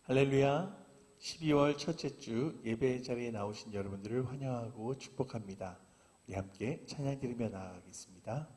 할렐루야. 12월 첫째 주 예배 자리에 나오신 여러분들을 환영하고 축복합니다. 우리 함께 찬양 드리며 나아가겠습니다.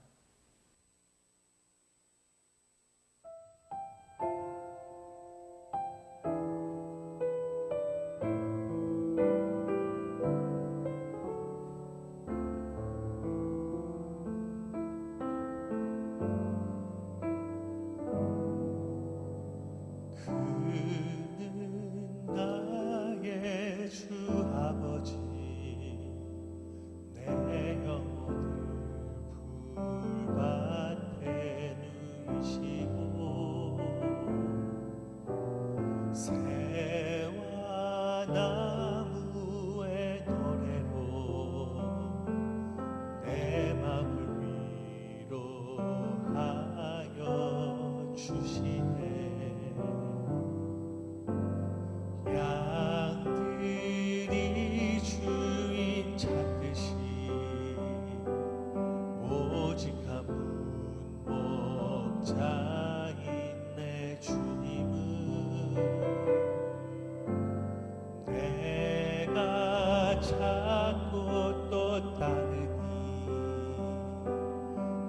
찾고 또 따르니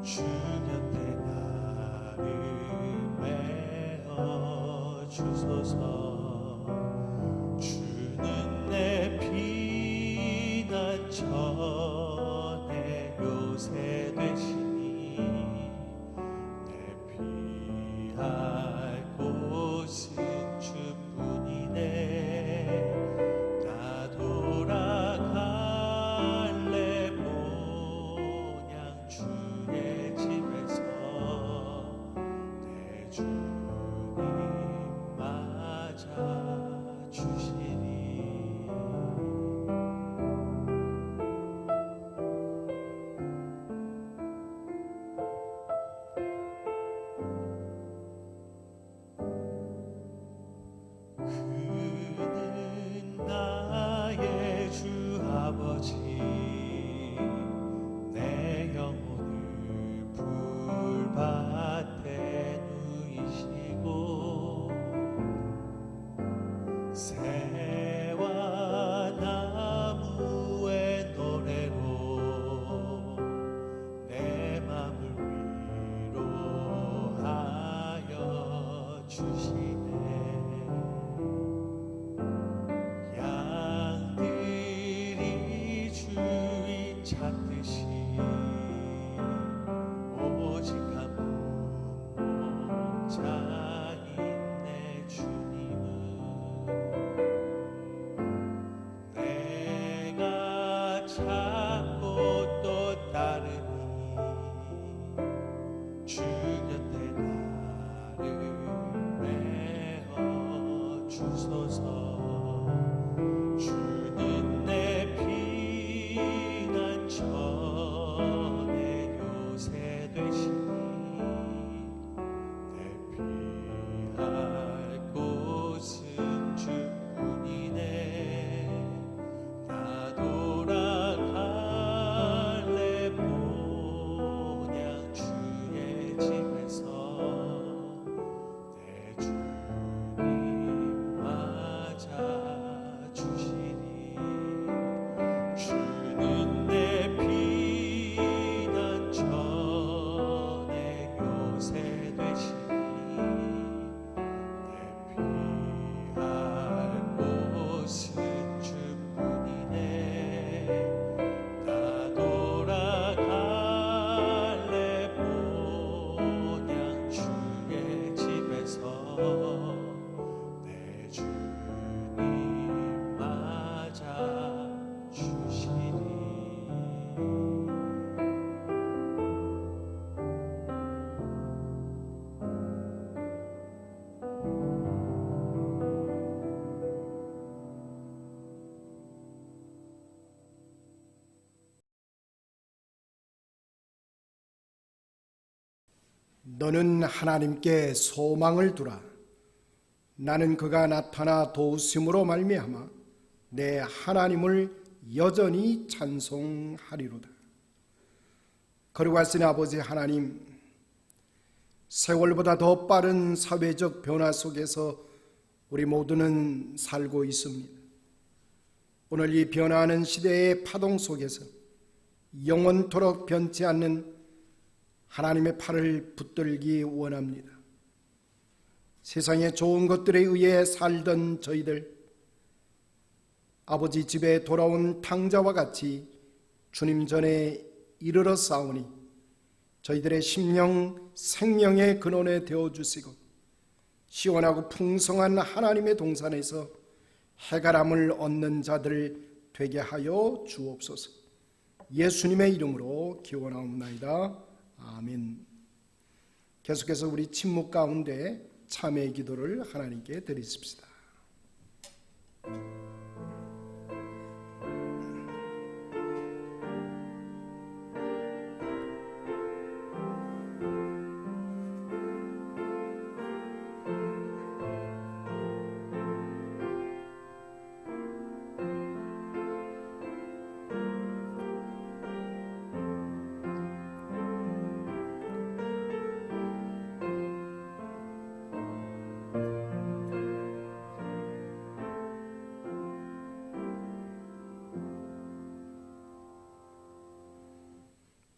주 곁에 나를 메어 주소서. 주는 내 피난처 내 요새 되시니 내 피할 곳은 주뿐이네. 그는 나의 주 아버지, 내 영혼을 불밭에 누이시고 새와 나무의 노래로 내 맘을 위로하여 주시네. 양들이 주인 찾듯이 오직 한 목자인 내 주님은 내가 찾고 또 따르니 주 곁에 나를 메어 주소서. 주는 내 피난처 내 요새 되시니 내 피할 곳은 주뿐이네. 나 돌아갈래 모냥 주의 집에서 내 주님 맞아 주시니. 주는 내 피난처 내 요새 되시니 내 피할 곳은 주뿐이네. 나 돌아갈래 모냥 주의 집에서 내 주님 맞아 주시니. 너는 하나님께 소망을 두라. 나는 그가 나타나 도우심으로 말미암아 내 하나님을 여전히 찬송하리로다. 거룩하신 아버지 하나님, 세월보다 더 빠른 사회적 변화 속에서 우리 모두는 살고 있습니다. 오늘 이 변화하는 시대의 파동 속에서 영원토록 변치 않는 하나님의 팔을 붙들기 원합니다. 세상의 좋은 것들에 의해 살던 저희들, 아버지 집에 돌아온 탕자와 같이 주님 전에 이르러 싸우니 저희들의 심령, 생명의 근원에 되어주시고 시원하고 풍성한 하나님의 동산에서 해갈함을 얻는 자들 되게 하여 주옵소서. 예수님의 이름으로 기원하옵나이다. 아멘. 계속해서 우리 침묵 가운데 참회의 기도를 하나님께 드리십시다.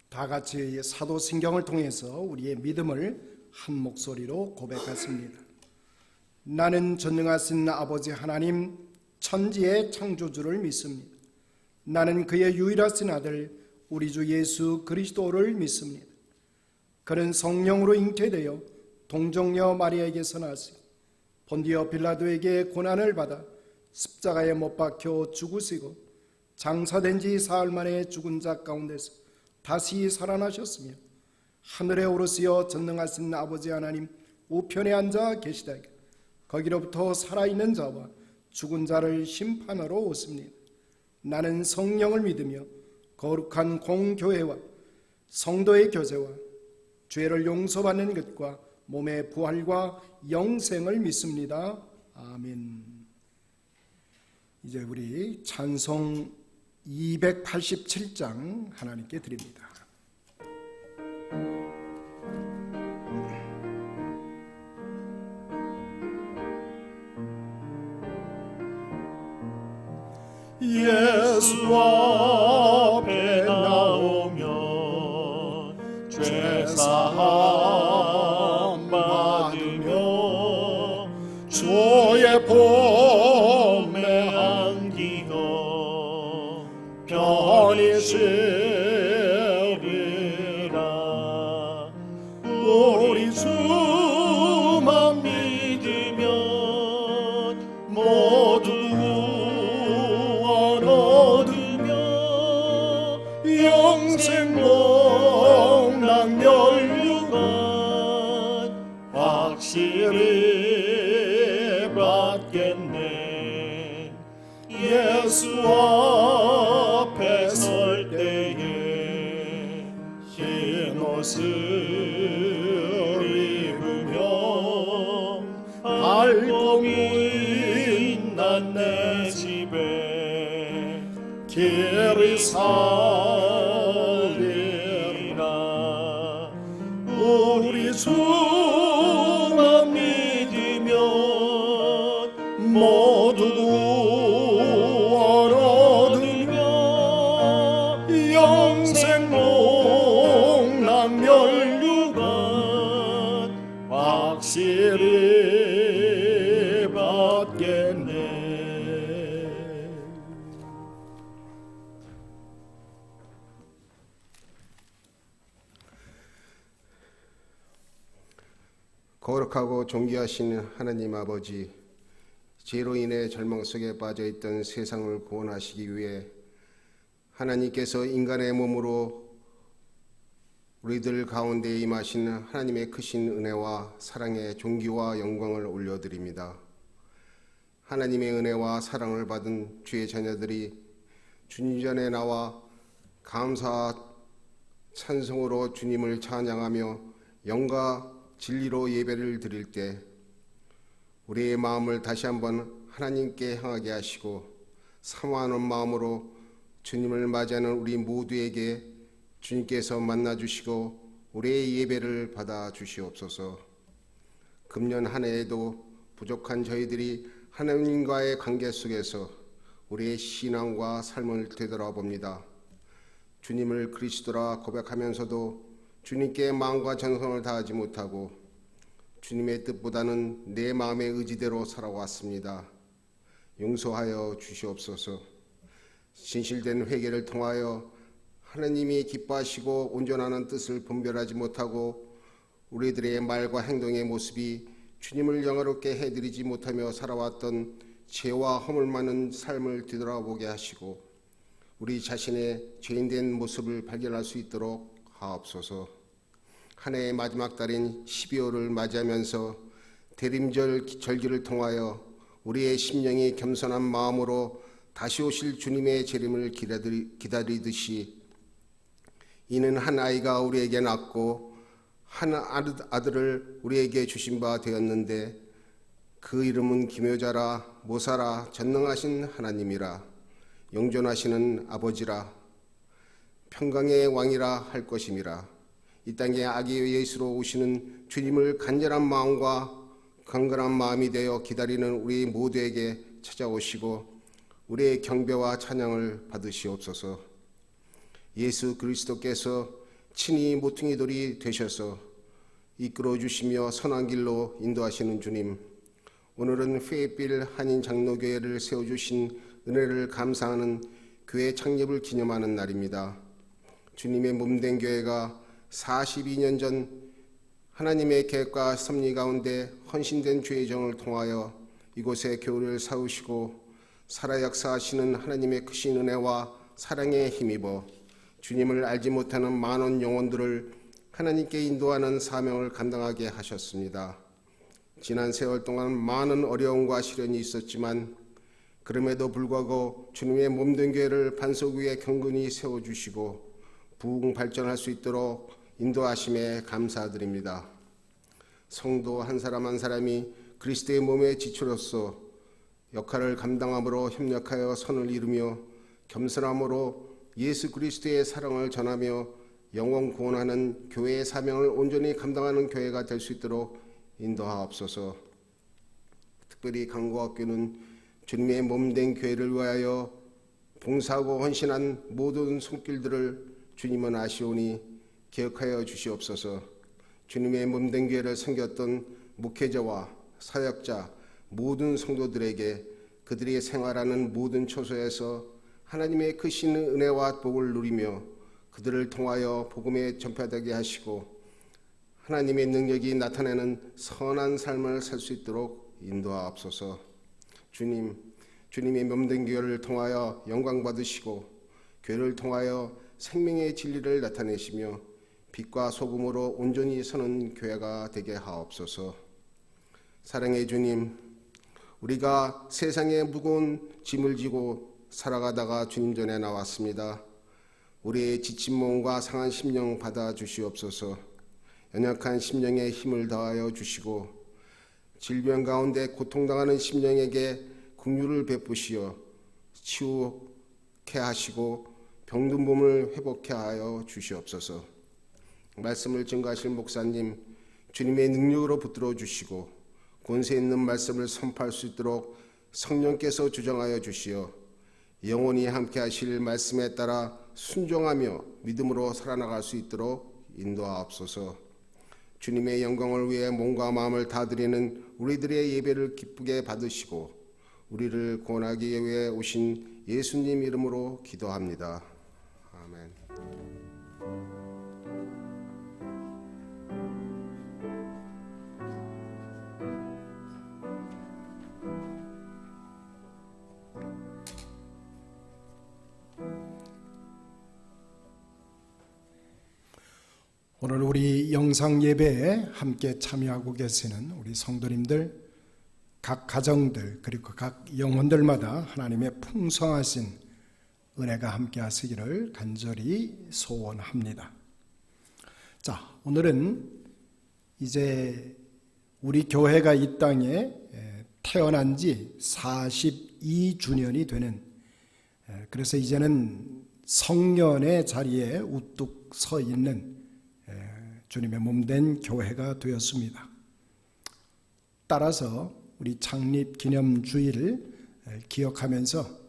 다 같이 사도신경을 통해서 우리의 믿음을 한 목소리로 고백했습니다. 나는 전능하신 아버지 하나님 천지의 창조주를 믿습니다. 나는 그의 유일하신 아들 우리 주 예수 그리스도를 믿습니다. 그는 성령으로 잉태되어 동정녀 마리아에게서 나시고 본디오 빌라도에게 고난을 받아 십자가에 못 박혀 죽으시고 장사된 지 사흘 만에 죽은 자 가운데서 다시 살아나셨으며 하늘에 오르시어 전능하신 아버지 하나님 우편에 앉아 계시다가 거기로부터 살아있는 자와 죽은 자를 심판하러 오십니다. 나는 성령을 믿으며 거룩한 공교회와 성도의 교제와 죄를 용서받는 것과 몸의 부활과 영생을 믿습니다. 아멘. 이제 우리 찬송 287장 하나님께 드립니다. 예수 앞에 나오면 죄사함 받으며 주의 봄에 안기고 편히 쉬리라. 우리 주만 믿으면 모두 영생 복락 멸류관 확실히 받겠네. 예수 앞에 설 때에 흰 옷을 입으며 알고민 난 내 집에 길이 살리라. 우리 주만 믿으면 모두 구원 얻으며 영생 복락 멸류관 확실히 받겠네. 거룩하고 존귀하신 하나님 아버지, 죄로 인해 절망 속에 빠져있던 세상을 구원하시기 위해 하나님께서 인간의 몸으로 우리들 가운데 임하신 하나님의 크신 은혜와 사랑의 존귀와 영광을 올려드립니다. 하나님의 은혜와 사랑을 받은 주의 자녀들이 주님 전에 나와 감사와 찬송으로 주님을 찬양하며 영과 진리로 예배를 드릴 때 우리의 마음을 다시 한번 하나님께 향하게 하시고 사모하는 마음으로 주님을 맞이하는 우리 모두에게 주님께서 만나주시고 우리의 예배를 받아 주시옵소서. 금년 한 해에도 부족한 저희들이 하나님과의 관계 속에서 우리의 신앙과 삶을 되돌아봅니다. 주님을 그리스도라 고백하면서도 주님께 마음과 정성을 다하지 못하고 주님의 뜻보다는 내 마음의 의지대로 살아왔습니다. 용서하여 주시옵소서. 진실된 회개를 통하여 하나님이 기뻐하시고 온전하는 뜻을 분별하지 못하고 우리들의 말과 행동의 모습이 주님을 영화롭게 해드리지 못하며 살아왔던 죄와 허물 많은 삶을 뒤돌아보게 하시고 우리 자신의 죄인된 모습을 발견할 수 있도록 하옵소서. 한 해의 마지막 달인 12월을 맞이하면서 대림절 절기를 통하여 우리의 심령이 겸손한 마음으로 다시 오실 주님의 재림을 기다리듯이 이는 한 아이가 우리에게 낳고 한 아들을 우리에게 주신 바 되었는데 그 이름은 기묘자라 모사라 전능하신 하나님이라 영존하시는 아버지라 평강의 왕이라 할 것임이라. 이 땅에 아기 예수로 오시는 주님을 간절한 마음과 강건한 마음이 되어 기다리는 우리 모두에게 찾아오시고 우리의 경배와 찬양을 받으시옵소서. 예수 그리스도께서 친히 모퉁이 돌이 되셔서 이끌어 주시며 선한 길로 인도하시는 주님, 오늘은 페이필 한인 장로교회를 세워주신 은혜를 감사하는 교회 창립을 기념하는 날입니다. 주님의 몸된 교회가 42년 전 하나님의 계획과 섭리 가운데 헌신된 주의 정을 통하여 이곳에 교회를 세우시고 살아 역사하시는 하나님의 크신 은혜와 사랑에 힘입어 주님을 알지 못하는 많은 영혼들을 하나님께 인도하는 사명을 감당하게 하셨습니다. 지난 세월 동안 많은 어려움과 시련이 있었지만 그럼에도 불구하고 주님의 몸된 교회를 반석 위에 경건히 세워주시고 부흥 발전할 수 있도록 인도하심에 감사드립니다. 성도 한 사람 한 사람이 그리스도의 몸의 지체로서 역할을 감당함으로 협력하여 선을 이루며 겸손함으로 예수 그리스도의 사랑을 전하며 영원 구원하는 교회의 사명을 온전히 감당하는 교회가 될 수 있도록 인도하옵소서. 특별히 강고학교는 주님의 몸된 교회를 위하여 봉사하고 헌신한 모든 손길들을 주님은 아시오니 기억하여 주시옵소서. 주님의 몸된 교회를 섬겼던 목회자와 사역자 모든 성도들에게 그들이 생활하는 모든 처소에서 하나님의 크신 은혜와 복을 누리며 그들을 통하여 복음에 전파되게 하시고 하나님의 능력이 나타내는 선한 삶을 살 수 있도록 인도하옵소서. 주님의 몸된 교회를 통하여 영광 받으시고 교회를 통하여 생명의 진리를 나타내시며 빛과 소금으로 온전히 서는 교회가 되게 하옵소서. 사랑의 주님, 우리가 세상의 무거운 짐을 지고 살아가다가 주님 전에 나왔습니다. 우리의 지친 몸과 상한 심령 받아 주시옵소서. 연약한 심령에 힘을 더하여 주시고 질병 가운데 고통당하는 심령에게 긍휼을 베푸시어 치유케 하시고 병든 몸을 회복케 하여 주시옵소서. 말씀을 증거하실 목사님, 주님의 능력으로 붙들어 주시고 권세 있는 말씀을 선포할 수 있도록 성령께서 주정하여 주시어 영원히 함께 하실 말씀에 따라 순종하며 믿음으로 살아나갈 수 있도록 인도하옵소서. 주님의 영광을 위해 몸과 마음을 다드리는 우리들의 예배를 기쁘게 받으시고 우리를 구원하기 위해 오신 예수님 이름으로 기도합니다. 아멘. 오늘 우리 영상 예배에 함께 참여하고 계시는 우리 성도님들, 각 가정들 그리고 각 영혼들마다 하나님의 풍성하신 은혜가 함께 하시기를 간절히 소원합니다. 자, 오늘은 이제 우리 교회가 이 땅에 태어난 지 42주년이 되는, 그래서 이제는 성년의 자리에 우뚝 서 있는 주님의 몸된 교회가 되었습니다. 따라서 우리 창립 기념주의를 기억하면서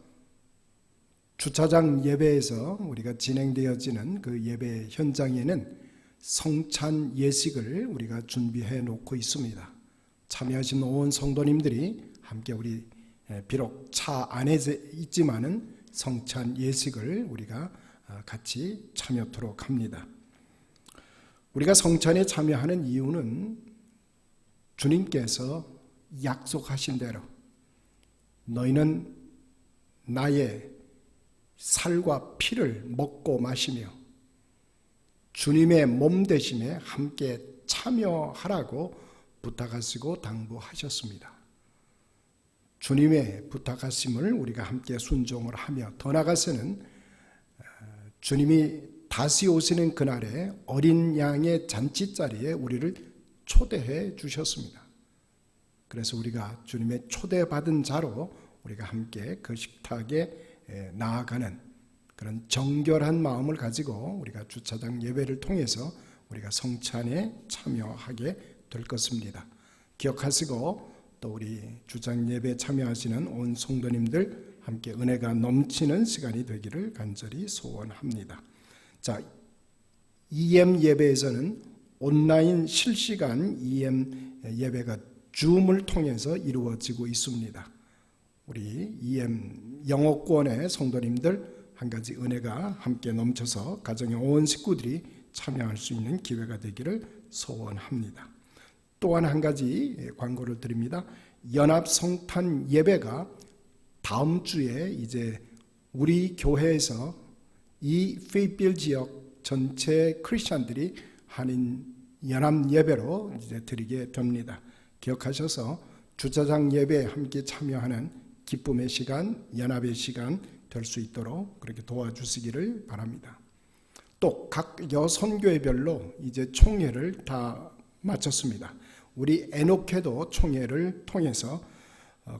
주차장 예배에서 우리가 진행되어지는 그 예배 현장에는 성찬 예식을 우리가 준비해 놓고 있습니다. 참여하신 온 성도님들이 함께 우리 비록 차 안에 있지만은 성찬 예식을 우리가 같이 참여토록 합니다. 우리가 성찬에 참여하는 이유는 주님께서 약속하신 대로 너희는 나의 살과 피를 먹고 마시며 주님의 몸 되심에 함께 참여하라고 부탁하시고 당부하셨습니다. 주님의 부탁하심을 우리가 함께 순종을 하며 더 나아가서는 주님이 다시 오시는 그날에 어린 양의 잔치자리에 우리를 초대해 주셨습니다. 그래서 우리가 주님의 초대받은 자로 우리가 함께 그 식탁에 나아가는 그런 정결한 마음을 가지고 우리가 주차장 예배를 통해서 우리가 성찬에 참여하게 될 것입니다. 기억하시고 또 우리 주차장 예배에 참여하시는 온 성도님들 함께 은혜가 넘치는 시간이 되기를 간절히 소원합니다. 자, EM 예배에서는 온라인 실시간 EM 예배가 줌을 통해서 이루어지고 있습니다. 우리 EM 영어권의 성도님들 한 가지 은혜가 함께 넘쳐서 가정의 온 식구들이 참여할 수 있는 기회가 되기를 소원합니다. 또한 한 가지 광고를 드립니다. 연합 성탄 예배가 다음 주에 이제 우리 교회에서 이 페이필 지역 전체 크리스천들이 하는 연합 예배로 이제 드리게 됩니다. 기억하셔서 주차장 예배에 함께 참여하는 기쁨의 시간, 연합의 시간 될 수 있도록 그렇게 도와주시기를 바랍니다. 또 각 여선교회별로 이제 총회를 다 마쳤습니다. 우리 에녹회도 총회를 통해서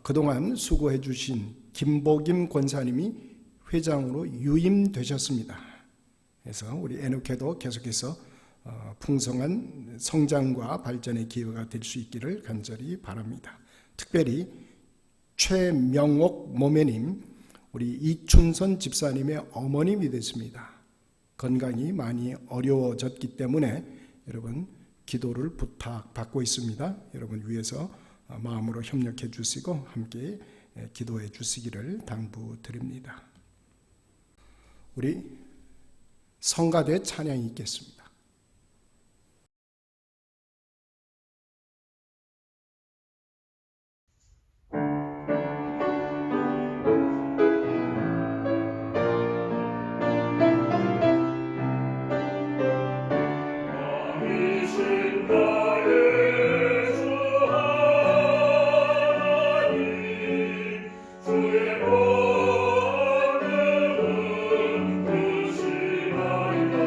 그동안 수고해 주신 김보김 권사님이 회장으로 유임되셨습니다. 그래서 우리 에녹회도 계속해서 풍성한 성장과 발전의 기회가 될 수 있기를 간절히 바랍니다. 특별히 최명옥 모매님, 우리 이춘선 집사님의 어머님이 됐습니다. 건강이 많이 어려워졌기 때문에 여러분 기도를 부탁받고 있습니다. 여러분 위해서 마음으로 협력해 주시고 함께 기도해 주시기를 당부드립니다. 우리 성가대 찬양이 있겠습니다. 주의 복은 크시나이다.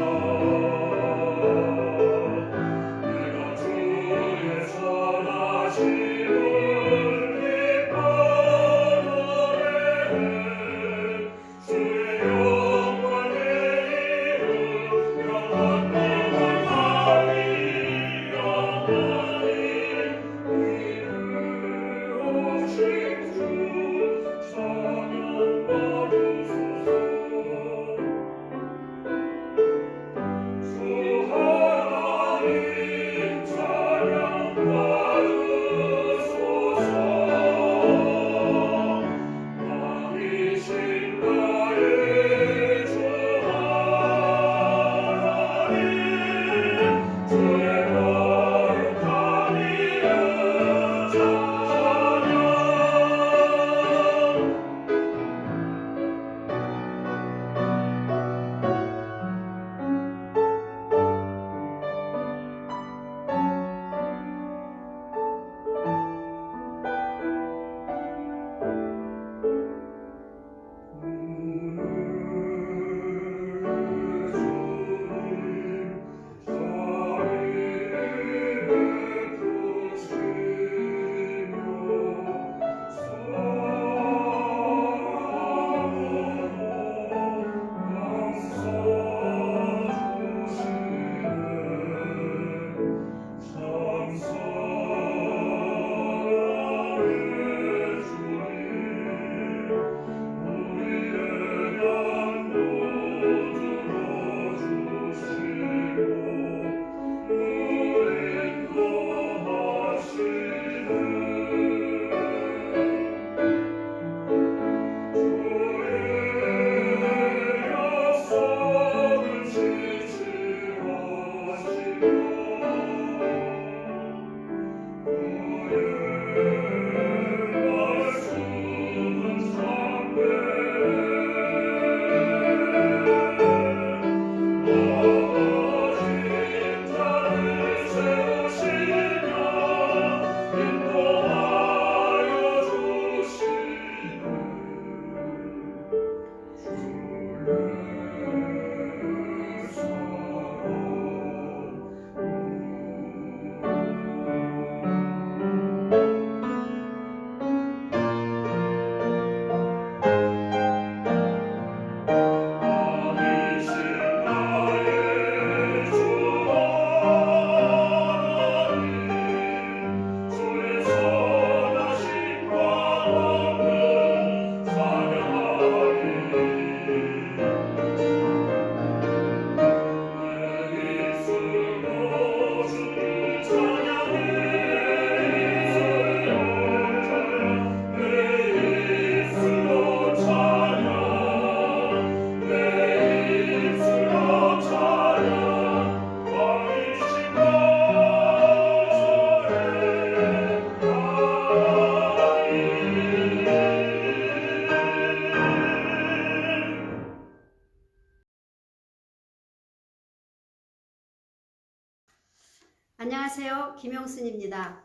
안녕하세요. 김영순입니다.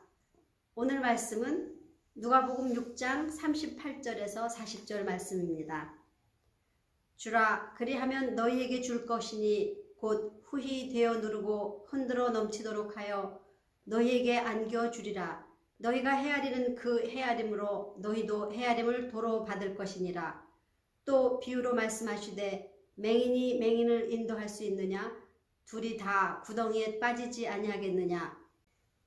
오늘 말씀은 누가복음 6장 38절에서 40절 말씀입니다. 주라 그리하면 너희에게 줄 것이니 곧 후히 되어 누르고 흔들어 넘치도록 하여 너희에게 안겨주리라. 너희가 헤아리는 그 헤아림으로 너희도 헤아림을 도로 받을 것이니라. 또 비유로 말씀하시되 맹인이 맹인을 인도할 수 있느냐? 둘이 다 구덩이에 빠지지 아니하겠느냐?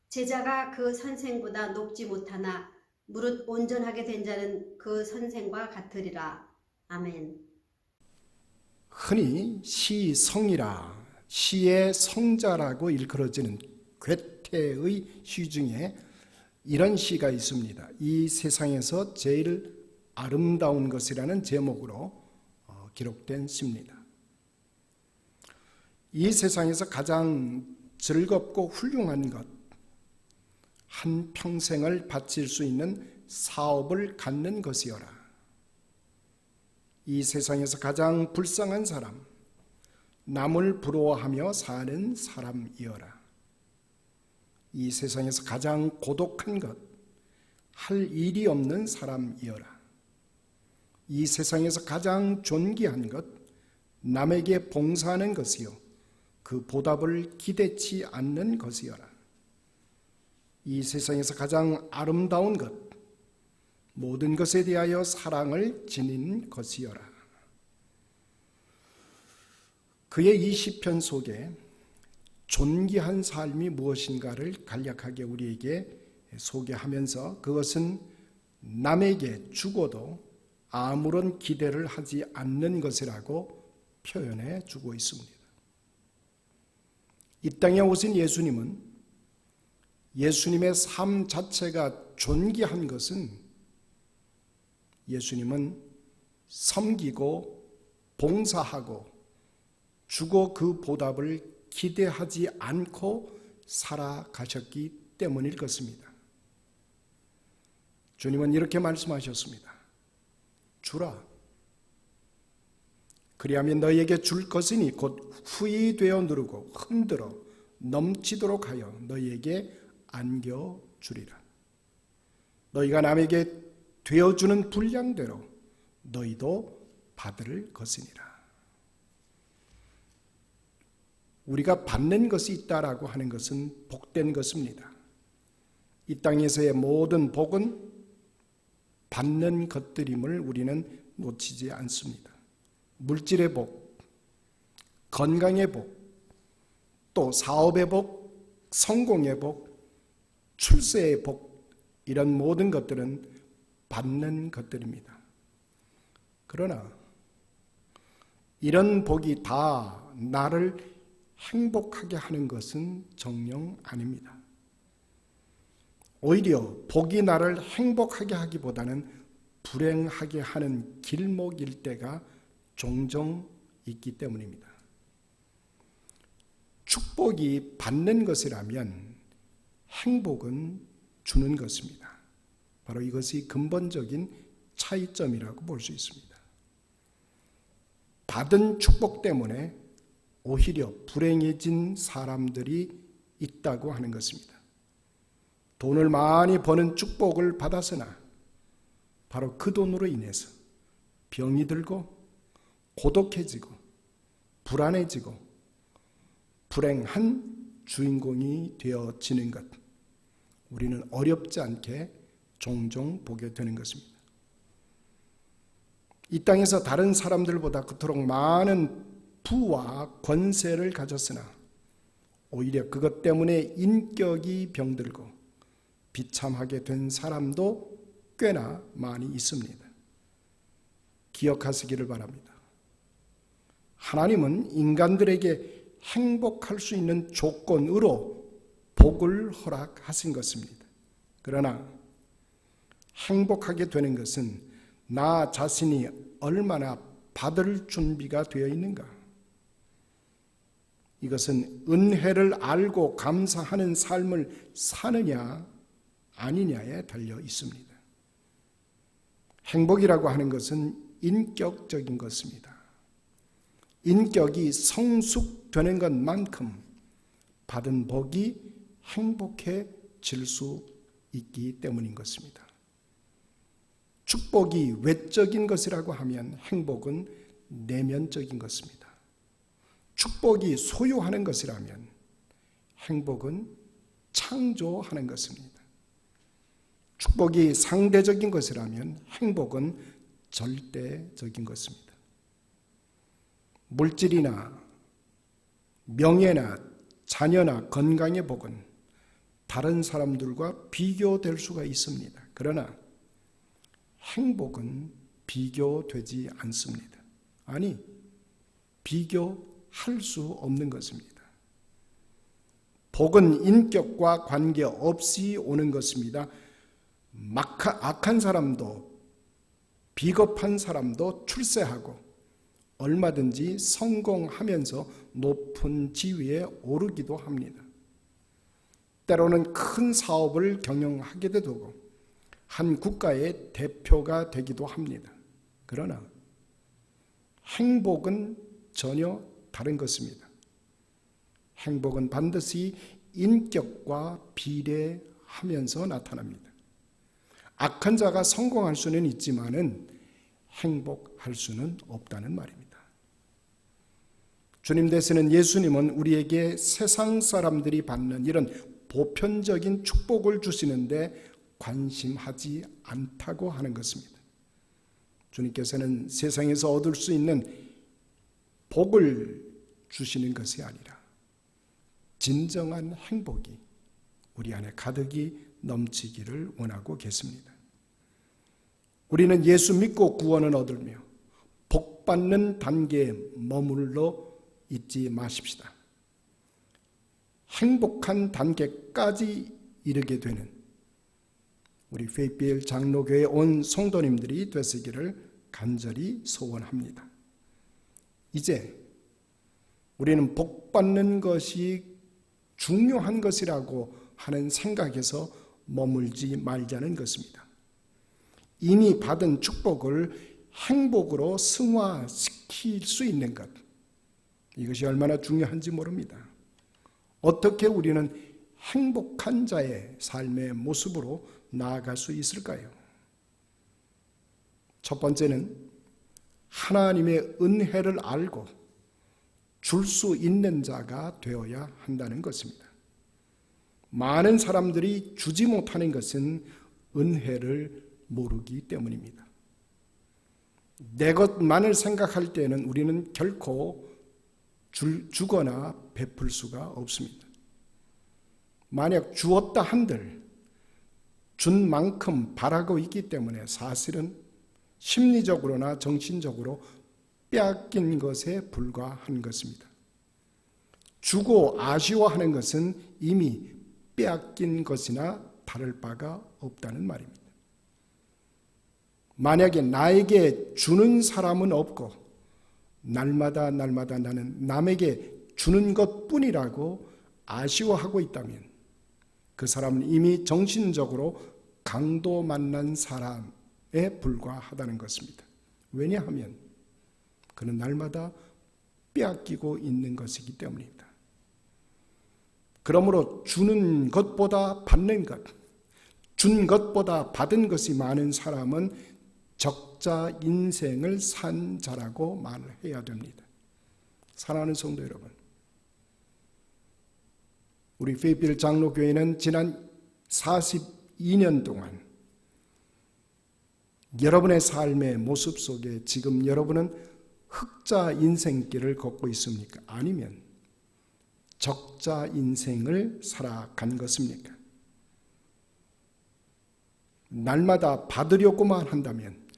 제자가 그 선생보다 높지 못하나 무릇 온전하게 된 자는 그 선생과 같으리라. 아멘. 흔히 시성이라 시의 성자라고 일컬어지는 괴테의 시 중에 이런 시가 있습니다. 이 세상에서 제일 아름다운 것이라는 제목으로 기록된 시입니다. 이 세상에서 가장 즐겁고 훌륭한 것, 한 평생을 바칠 수 있는 사업을 갖는 것이어라. 이 세상에서 가장 불쌍한 사람, 남을 부러워하며 사는 사람이어라. 이 세상에서 가장 고독한 것, 할 일이 없는 사람이어라. 이 세상에서 가장 존귀한 것, 남에게 봉사하는 것이요 그 보답을 기대치 않는 것이어라. 이 세상에서 가장 아름다운 것, 모든 것에 대하여 사랑을 지닌 것이어라. 그의 이 시편 속에 존귀한 삶이 무엇인가를 간략하게 우리에게 소개하면서 그것은 남에게 주고도 아무런 기대를 하지 않는 것이라고 표현해 주고 있습니다. 이 땅에 오신 예수님의 삶 자체가 존귀한 것은 예수님은 섬기고 봉사하고 주고 그 보답을 기대하지 않고 살아가셨기 때문일 것입니다. 주님은 이렇게 말씀하셨습니다. 주라. 그리하면 너희에게 줄 것이니 곧 후히 되어 누르고 흔들어 넘치도록 하여 너희에게 안겨주리라. 너희가 남에게 되어주는 분량대로 너희도 받을 것이니라. 우리가 받는 것이 있다라고 하는 것은 복된 것입니다. 이 땅에서의 모든 복은 받는 것들임을 우리는 놓치지 않습니다. 물질의 복, 건강의 복, 또 사업의 복, 성공의 복, 출세의 복, 이런 모든 것들은 받는 것들입니다. 그러나 이런 복이 다 나를 행복하게 하는 것은 정녕 아닙니다. 오히려 복이 나를 행복하게 하기보다는 불행하게 하는 길목일 때가 종종 있기 때문입니다. 축복이 받는 것이라면 행복은 주는 것입니다. 바로 이것이 근본적인 차이점이라고 볼 수 있습니다. 받은 축복 때문에 오히려 불행해진 사람들이 있다고 하는 것입니다. 돈을 많이 버는 축복을 받았으나 바로 그 돈으로 인해서 병이 들고 고독해지고 불안해지고 불행한 주인공이 되어지는 것, 우리는 어렵지 않게 종종 보게 되는 것입니다. 이 땅에서 다른 사람들보다 그토록 많은 부와 권세를 가졌으나 오히려 그것 때문에 인격이 병들고 비참하게 된 사람도 꽤나 많이 있습니다. 기억하시기를 바랍니다. 하나님은 인간들에게 행복할 수 있는 조건으로 복을 허락하신 것입니다. 그러나 행복하게 되는 것은 나 자신이 얼마나 받을 준비가 되어 있는가? 이것은 은혜를 알고 감사하는 삶을 사느냐 아니냐에 달려 있습니다. 행복이라고 하는 것은 인격적인 것입니다. 인격이 성숙되는 것만큼 받은 복이 행복해질 수 있기 때문인 것입니다. 축복이 외적인 것이라고 하면 행복은 내면적인 것입니다. 축복이 소유하는 것이라면 행복은 창조하는 것입니다. 축복이 상대적인 것이라면 행복은 절대적인 것입니다. 물질이나 명예나 자녀나 건강의 복은 다른 사람들과 비교될 수가 있습니다. 그러나 행복은 비교되지 않습니다. 아니, 비교할 수 없는 것입니다. 복은 인격과 관계없이 오는 것입니다. 악한 사람도 비겁한 사람도 출세하고 얼마든지 성공하면서 높은 지위에 오르기도 합니다. 때로는 큰 사업을 경영하게 되고 한 국가의 대표가 되기도 합니다. 그러나 행복은 전혀 다른 것입니다. 행복은 반드시 인격과 비례하면서 나타납니다. 악한 자가 성공할 수는 있지만은 행복할 수는 없다는 말입니다. 주님 되시는 예수님은 우리에게 세상 사람들이 받는 이런 보편적인 축복을 주시는데 관심하지 않다고 하는 것입니다. 주님께서는 세상에서 얻을 수 있는 복을 주시는 것이 아니라 진정한 행복이 우리 안에 가득히 넘치기를 원하고 계십니다. 우리는 예수 믿고 구원을 얻으며 복받는 단계에 머물러 있지 마십시다. 행복한 단계까지 이르게 되는 우리 페이필 장로교회 온 성도님들이 되시기를 간절히 소원합니다. 이제 우리는 복받는 것이 중요한 것이라고 하는 생각에서 머물지 말자는 것입니다. 이미 받은 축복을 행복으로 승화시킬 수 있는 것, 이것이 얼마나 중요한지 모릅니다. 어떻게 우리는 행복한 자의 삶의 모습으로 나아갈 수 있을까요? 첫 번째는 하나님의 은혜를 알고 줄 수 있는 자가 되어야 한다는 것입니다. 많은 사람들이 주지 못하는 것은 은혜를 모르기 때문입니다. 내 것만을 생각할 때는 우리는 결코 주거나 베풀 수가 없습니다. 만약 주었다 한들 준 만큼 바라고 있기 때문에 사실은 심리적으로나 정신적으로 빼앗긴 것에 불과한 것입니다. 주고 아쉬워하는 것은 이미 빼앗긴 것이나 다를 바가 없다는 말입니다. 만약에 나에게 주는 사람은 없고 날마다 나는 남에게 주는 것뿐이라고 아쉬워하고 있다면 그 사람은 이미 정신적으로 강도 만난 사람에 불과하다는 것입니다. 왜냐하면 그는 날마다 빼앗기고 있는 것이기 때문입니다. 그러므로 주는 것보다 받는 것, 준 것보다 받은 것이 많은 사람은 적자 인생을 산 자라고 말을 해야 됩니다. 사랑하는 성도 여러분, 우리 페이필 장로교회는 지난 42년 동안 여러분의 삶의 모습 속에 지금 여러분은 흑자 인생길을 걷고 있습니까? 아니면 적자 인생을 살아간 것입니까? 날마다 받으려고만 한다면,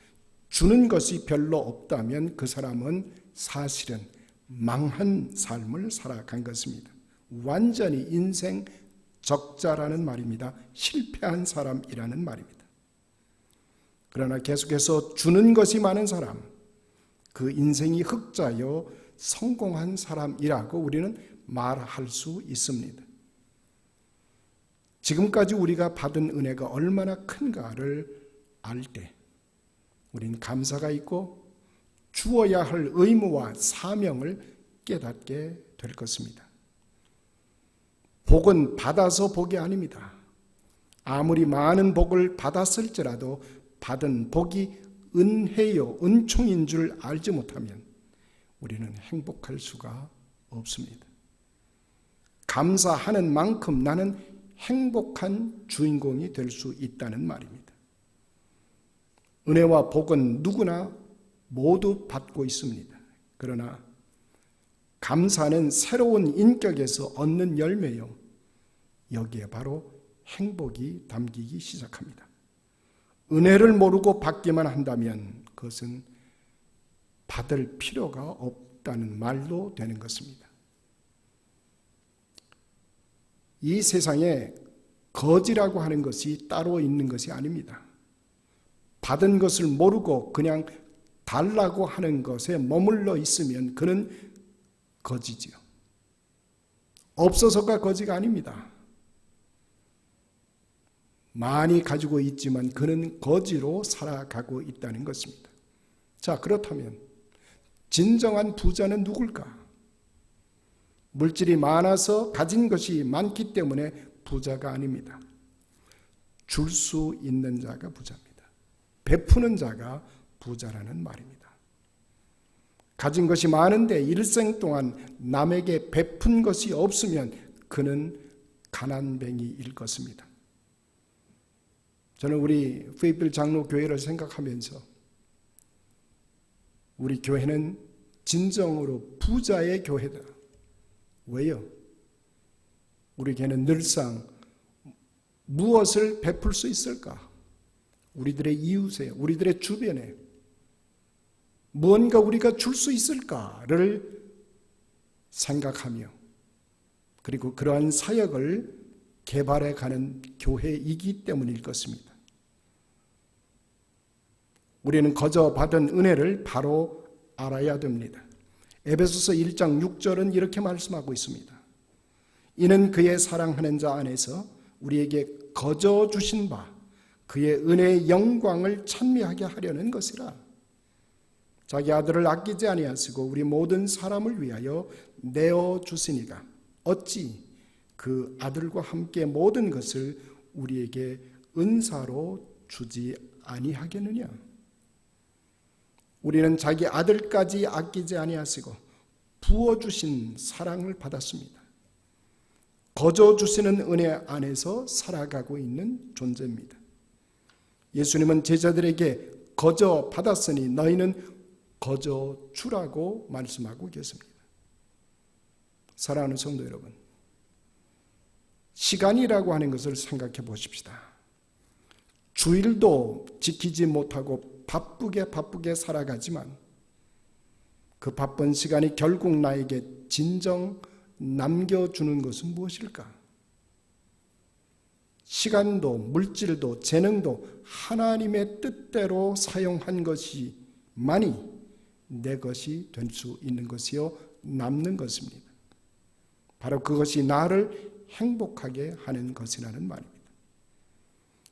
주는 것이 별로 없다면 그 사람은 사실은 망한 삶을 살아간 것입니다. 완전히 인생 적자라는 말입니다. 실패한 사람이라는 말입니다. 그러나 계속해서 주는 것이 많은 사람, 그 인생이 흑자요 성공한 사람이라고 우리는 말할 수 있습니다. 지금까지 우리가 받은 은혜가 얼마나 큰가를 알 때 우리는 감사가 있고 주어야 할 의무와 사명을 깨닫게 될 것입니다. 복은 받아서 복이 아닙니다. 아무리 많은 복을 받았을지라도 받은 복이 은혜요, 은총인 줄 알지 못하면 우리는 행복할 수가 없습니다. 감사하는 만큼 나는 행복한 주인공이 될 수 있다는 말입니다. 은혜와 복은 누구나 모두 받고 있습니다. 그러나 감사는 새로운 인격에서 얻는 열매요. 여기에 바로 행복이 담기기 시작합니다. 은혜를 모르고 받기만 한다면 그것은 받을 필요가 없다는 말로 되는 것입니다. 이 세상에 거지라고 하는 것이 따로 있는 것이 아닙니다. 받은 것을 모르고 그냥 달라고 하는 것에 머물러 있으면 그는 거지지요. 없어서가 거지가 아닙니다. 많이 가지고 있지만 그는 거지로 살아가고 있다는 것입니다. 자, 그렇다면 진정한 부자는 누굴까? 물질이 많아서 가진 것이 많기 때문에 부자가 아닙니다. 줄 수 있는 자가 부자입니다. 베푸는 자가 부자라는 말입니다. 가진 것이 많은데 일생 동안 남에게 베푼 것이 없으면 그는 가난뱅이일 것입니다. 저는 우리 페이필 장로교회를 생각하면서 우리 교회는 진정으로 부자의 교회다. 왜요? 우리 교회는 늘상 무엇을 베풀 수 있을까? 우리들의 이웃에, 우리들의 주변에 무언가 우리가 줄 수 있을까를 생각하며 그리고 그러한 사역을 개발해가는 교회이기 때문일 것입니다. 우리는 거저 받은 은혜를 바로 알아야 됩니다. 에베소서 1장 6절은 이렇게 말씀하고 있습니다. 이는 그의 사랑하는 자 안에서 우리에게 거저 주신 바 그의 은혜의 영광을 찬미하게 하려는 것이라. 자기 아들을 아끼지 아니하시고 우리 모든 사람을 위하여 내어 주시니가 어찌 그 아들과 함께 모든 것을 우리에게 은사로 주지 아니하겠느냐. 우리는 자기 아들까지 아끼지 아니하시고 부어주신 사랑을 받았습니다. 거저 주시는 은혜 안에서 살아가고 있는 존재입니다. 예수님은 제자들에게 거저 받았으니 너희는 거저 주라고 말씀하고 계십니다. 사랑하는 성도 여러분, 시간이라고 하는 것을 생각해 보십시다. 주일도 지키지 못하고 바쁘게 살아가지만 그 바쁜 시간이 결국 나에게 진정 남겨주는 것은 무엇일까? 시간도 물질도 재능도 하나님의 뜻대로 사용한 것이만이 내 것이 될 수 있는 것이요 남는 것입니다. 바로 그것이 나를 행복하게 하는 것이라는 말입니다.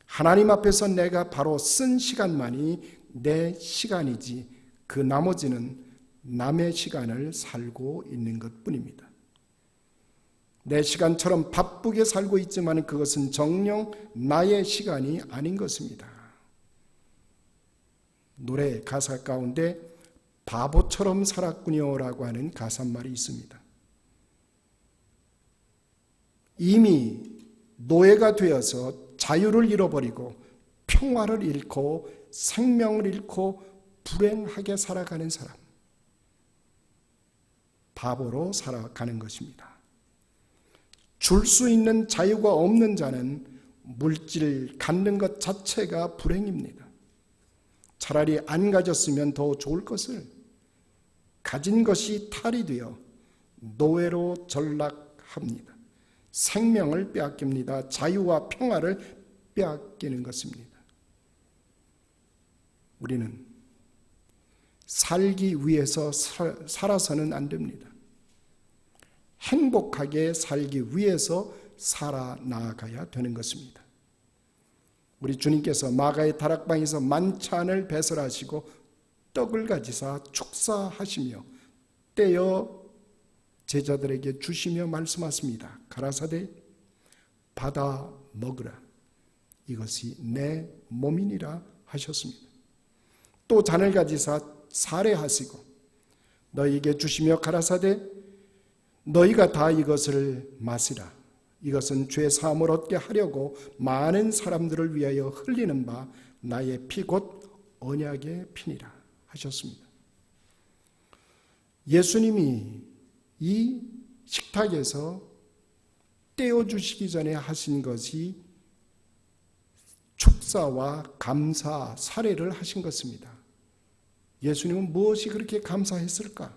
하나님 앞에서 내가 바로 쓴 시간만이 내 시간이지 그 나머지는 남의 시간을 살고 있는 것뿐입니다. 내 시간처럼 바쁘게 살고 있지만 그것은 정녕 나의 시간이 아닌 것입니다. 노래 가사 가운데 바보처럼 살았군요라고 하는 가사말이 있습니다. 이미 노예가 되어서 자유를 잃어버리고 평화를 잃고 생명을 잃고 불행하게 살아가는 사람, 바보로 살아가는 것입니다. 줄 수 있는 자유가 없는 자는 물질 갖는 것 자체가 불행입니다. 차라리 안 가졌으면 더 좋을 것을 가진 것이 탈이 되어 노예로 전락합니다. 생명을 빼앗깁니다. 자유와 평화를 빼앗기는 것입니다. 우리는 살기 위해서 살아서는 안 됩니다. 행복하게 살기 위해서 살아나가야 되는 것입니다. 우리 주님께서 마가의 다락방에서 만찬을 배설하시고 떡을 가지사 축사하시며 떼어 제자들에게 주시며 말씀하십니다. 가라사대 받아 먹으라. 이것이 내 몸이니라 하셨습니다. 또 잔을 가지사 살해하시고 너희에게 주시며 가라사대 너희가 다 이것을 마시라. 이것은 죄 사함을 얻게 하려고 많은 사람들을 위하여 흘리는 바 나의 피 곧 언약의 피니라 하셨습니다. 예수님이 이 식탁에서 떼어주시기 전에 하신 것이 축사와 감사 사례를 하신 것입니다. 예수님은 무엇이 그렇게 감사했을까?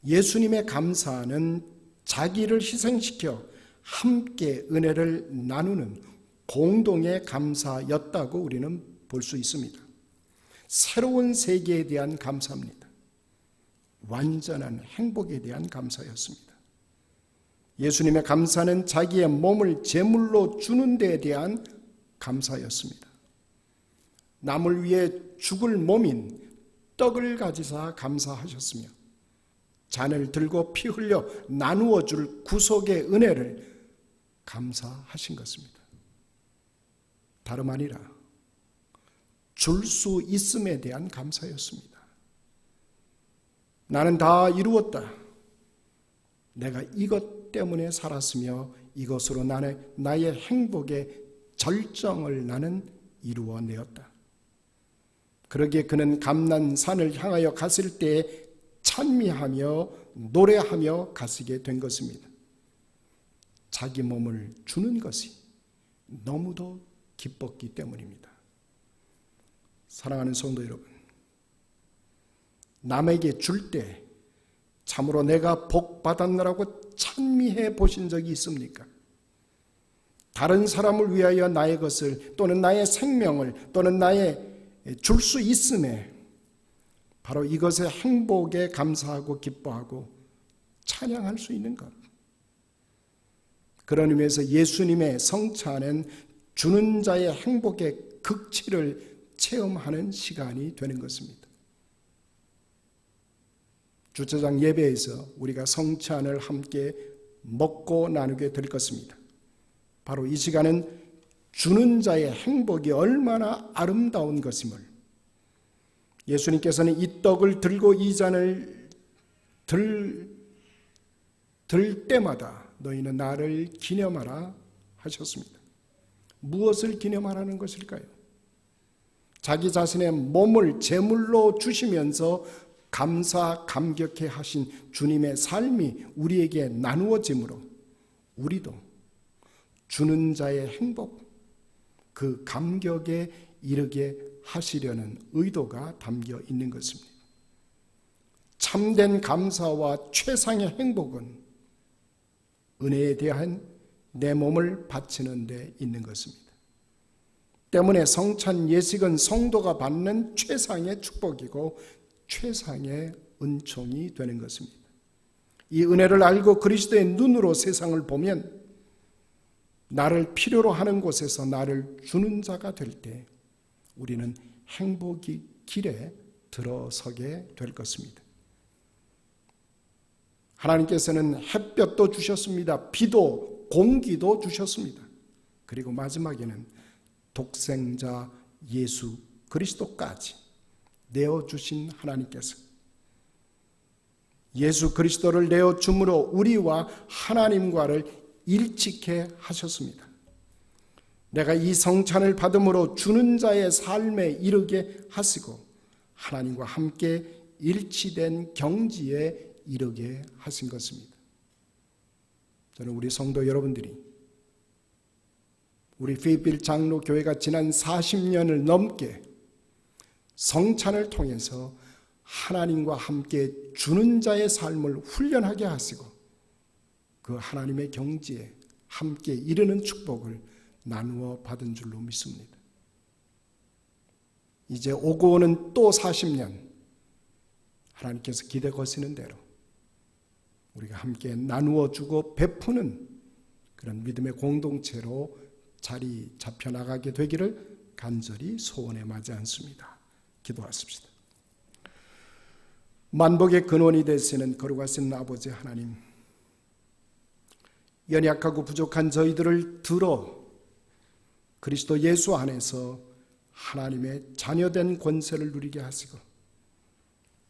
예수님의 감사는 자기를 희생시켜 함께 은혜를 나누는 공동의 감사였다고 우리는 볼 수 있습니다. 새로운 세계에 대한 감사입니다. 완전한 행복에 대한 감사였습니다. 예수님의 감사는 자기의 몸을 제물로 주는 데에 대한 감사였습니다. 남을 위해 죽을 몸인 떡을 가지사 감사하셨으며 잔을 들고 피 흘려 나누어 줄 구속의 은혜를 감사하신 것입니다. 다름 아니라 줄 수 있음에 대한 감사였습니다. 나는 다 이루었다. 내가 이것 때문에 살았으며 이것으로 나의 행복의 절정을 나는 이루어내었다. 그러기에 그는 감난산을 향하여 갔을 때 찬미하며 노래하며 가시게 된 것입니다. 자기 몸을 주는 것이 너무도 기뻤기 때문입니다. 사랑하는 성도 여러분, 남에게 줄 때 참으로 내가 복 받았느라고 찬미해 보신 적이 있습니까? 다른 사람을 위하여 나의 것을 또는 나의 생명을 또는 나의 줄 수 있음에 바로 이것의 행복에 감사하고 기뻐하고 찬양할 수 있는 것. 그런 의미에서 예수님의 성찬은 주는 자의 행복의 극치를 체험하는 시간이 되는 것입니다. 주차장 예배에서 우리가 성찬을 함께 먹고 나누게 될 것입니다. 바로 이 시간은 주는 자의 행복이 얼마나 아름다운 것임을, 예수님께서는 이 떡을 들고 이 잔을 들 때마다 너희는 나를 기념하라 하셨습니다. 무엇을 기념하라는 것일까요? 자기 자신의 몸을 제물로 주시면서 감사 감격해 하신 주님의 삶이 우리에게 나누어지므로 우리도 주는 자의 행복, 그 감격에 이르게 하시려는 의도가 담겨 있는 것입니다. 참된 감사와 최상의 행복은 은혜에 대한 내 몸을 바치는 데 있는 것입니다. 때문에 성찬 예식은 성도가 받는 최상의 축복이고 최상의 은총이 되는 것입니다. 이 은혜를 알고 그리스도의 눈으로 세상을 보면 나를 필요로 하는 곳에서 나를 주는 자가 될 때 우리는 행복의 길에 들어서게 될 것입니다. 하나님께서는 햇볕도 주셨습니다. 비도 공기도 주셨습니다. 그리고 마지막에는 독생자 예수 그리스도까지 내어주신 하나님께서 예수 그리스도를 내어줌으로 우리와 하나님과를 일치케 하셨습니다. 내가 이 성찬을 받음으로 주는 자의 삶에 이르게 하시고 하나님과 함께 일치된 경지에 이르게 하신 것입니다. 저는 우리 성도 여러분들이 우리 페이필 장로교회가 지난 40년을 넘게 성찬을 통해서 하나님과 함께 주는 자의 삶을 훈련하게 하시고 그 하나님의 경지에 함께 이르는 축복을 나누어 받은 줄로 믿습니다. 이제 오고 오는 또 40년 하나님께서 기대 거시는 대로 우리가 함께 나누어 주고 베푸는 그런 믿음의 공동체로 자리 잡혀 나가게 되기를 간절히 소원해 마지 않습니다. 기도하십시다. 만복의 근원이 되시는 거룩하신 아버지 하나님, 연약하고 부족한 저희들을 들어 그리스도 예수 안에서 하나님의 자녀된 권세를 누리게 하시고,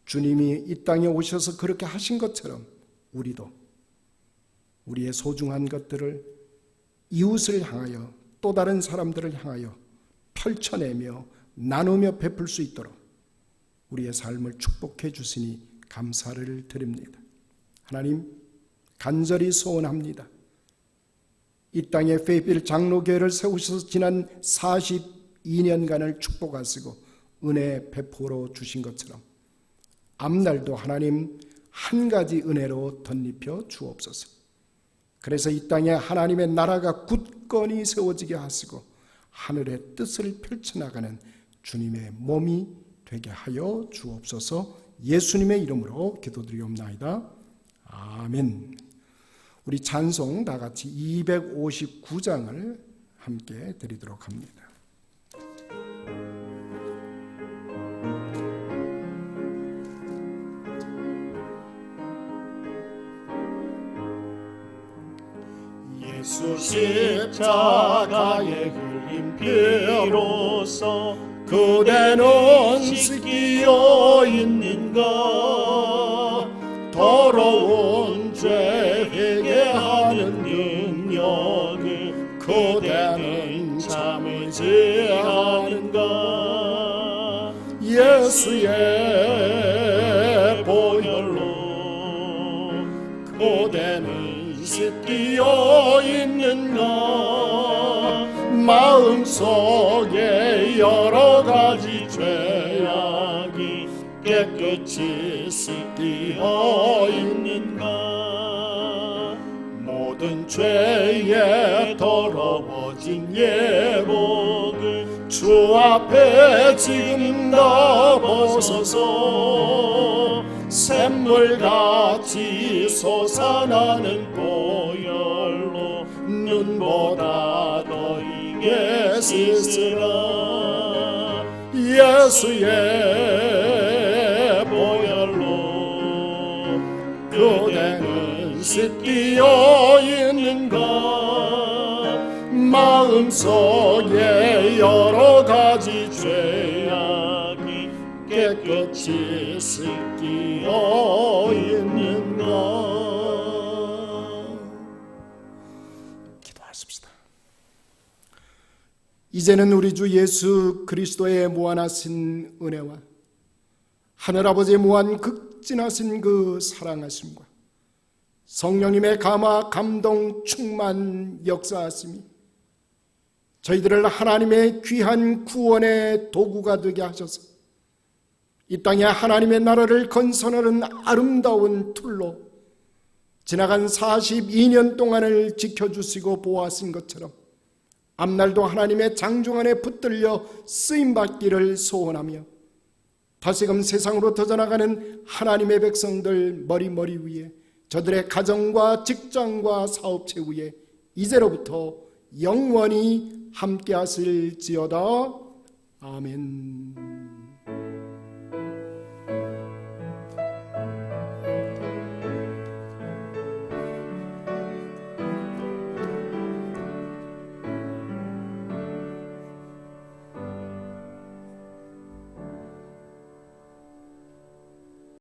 주님이 이 땅에 오셔서 그렇게 하신 것처럼 우리도 우리의 소중한 것들을 이웃을 향하여, 또 다른 사람들을 향하여 펼쳐내며 나누며 베풀 수 있도록 우리의 삶을 축복해 주시니 감사를 드립니다. 하나님, 간절히 소원합니다. 이 땅에 페이필 장로교회를 세우셔서 지난 42년간을 축복하시고 은혜 베풀어 주신 것처럼 앞날도 하나님 한 가지 은혜로 덧입혀 주옵소서. 그래서 이 땅에 하나님의 나라가 굳건히 세워지게 하시고 하늘의 뜻을 펼쳐나가는 주님의 몸이 되게 하여 주옵소서. 예수님의 이름으로 기도드리옵나이다. 아멘. 우리 찬송 다 같이 259장을 함께 드리도록 합니다. 예수 십자가에 흘린 피로써 그대는 씻기어 있는가. 더러운 죄 회개하는 능력을 그대는 참으지 않은가. 예수의 보혈로 그대는 씻기어 있는가. 마음속에 여러 가지 죄악이 깨끗이 씻기어 있는가. 모든 죄에 더러워진 예복을 주 앞에 지금 다 벗어서 샘물같이 솟아나는 보혈로 눈보다 더 이게 씻으라. 예수의 보혈로 그대는 씻기어 있는가. 마음속에 여러 가지 죄악이 깨끗이 씻기어 있는가. 기도하십시다. 이제는 우리 주 예수 그리스도의 무한하신 은혜와 하늘아버지의 무한 극진하신 그 사랑하심과 성령님의 감화 감동 충만 역사하심이 저희들을 하나님의 귀한 구원의 도구가 되게 하셔서 이 땅에 하나님의 나라를 건설하는 아름다운 툴로 지나간 42년 동안을 지켜주시고 보호하신 것처럼 앞날도 하나님의 장중 안에 붙들려 쓰임받기를 소원하며 다시금 세상으로 터져나가는 하나님의 백성들 머리 위에, 저들의 가정과 직장과 사업체 위에 이제로부터 영원히 함께 하실지어다. 아멘.